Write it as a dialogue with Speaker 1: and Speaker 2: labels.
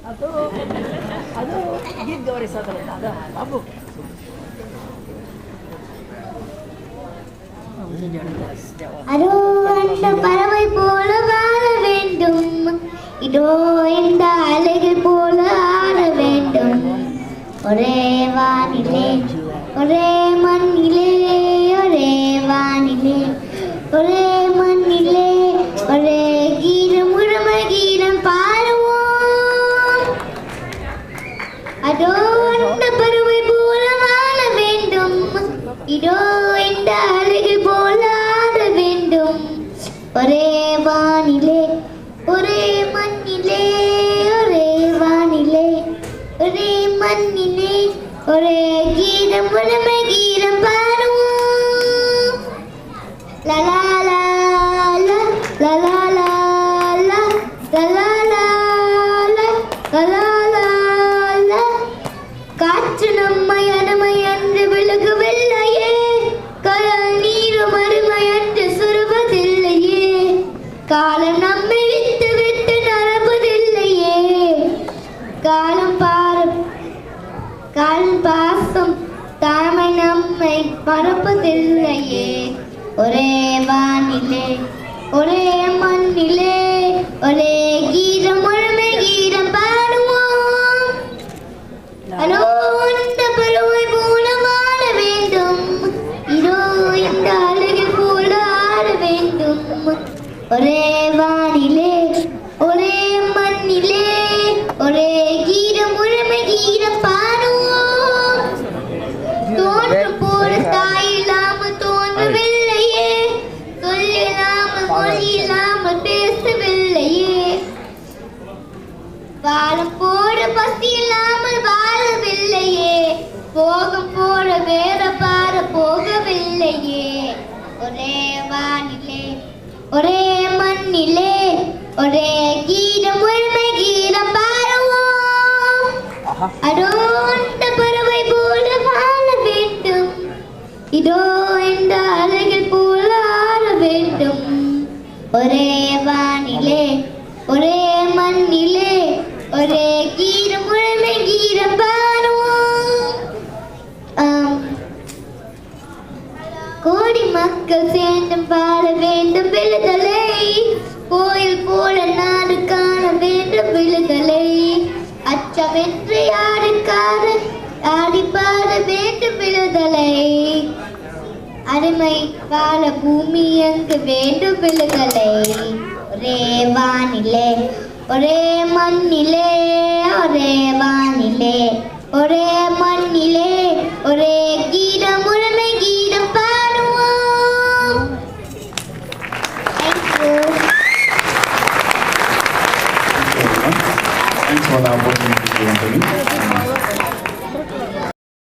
Speaker 1: அது கீத் கௌரி சோதரன் அதான் பாபு
Speaker 2: அதோ அந்த பறவை போல வாழ வேண்டும், இதோ இந்த அலைகள் போல ஆட வேண்டும். ஒரே வானிலே ஒரே மண்ணிலே, ஒரே வானிலே ஒரே மண்ணிலே, ஒரே கீதம் உரிமை கீதம் பாடுவோம். அதோ அந்த பறவை போல வாழ வேண்டும், இதோ இந்த அலைகள் போல ஆட வேண்டும். ஒரே வானிலே ஒரே மண்ணிலே, ஒரே வானிலே ஒரே மண்ணிலே, ஒரே கீதம் உரிமை கீதம் பாடுவோம். லலா லா லா லலா லா லா லலா லா லா லலா லா லா. காற்று நம்மை அருமை என்று விலகுவில்லையே, கடல் நீரும் அருமை என்று சுருவதில்லையே, காலம் நம்மை விட்டு விட்டு நடப்பதில்லையே, காலம் பாசம் தாழ்மை நம்மை மறப்பதில்லையே. ஒரே வானிலே ஒரே மண்ணிலே, ஒரே கீதம் உரிமை கீதம் பாடுவோம். அதோ இந்த பறவை போல வாழ வேண்டும், இதோ இந்த அழகில் போல ஆட வேண்டும். ஒரே வானிலே ஒரே மண்ணிலே, ஒரே கீதம் உரிமை கீதம் பாடுவோம். தோன்றும் போல தாய் இல்லாமல் தோன்றவில்லையே, சொல்லில்லாமல் மொழி இல்லாமல் பேசவில்லையே, வாழும் போட பசி இல்லாமல் வாழவில்லையே, போகும் போட வேற பார போகவில்லையே. ஒரே வானிலே ஒரே மண்ணிலே, ஒரே கீதம் உரிமை கீதம் பாடுவோம். அதோ அந்த பறவை போல வாழ வேண்டும், இதோ இந்த அலைகள் போல ஆட வேண்டும். ஒரே வானிலே ஒரே மண்ணிலே, ஒரே கீதம் உரிமை கீதம் பாடுவோம். கோடி மக்கள் சேர்ந்து பாட வேண்டும் விடுதலை, கோயில் போல நாடு காண வேண்டும் விடுதலை, அச்சமின்றி யாருக்காக ஆடி பாட வேண்டும் விடுதலை, அருமை வாழ பூமி எங்கு வேண்டும் விடுதலை. ஒரே வானிலே ஒரே மண்ணிலே, ஒரே வானிலே ஒரே மண்ணிலே, ஒரே கீதம் உரிமை கீதம் பாடுவோம்.
Speaker 3: Thanks for the opportunity, Anthony.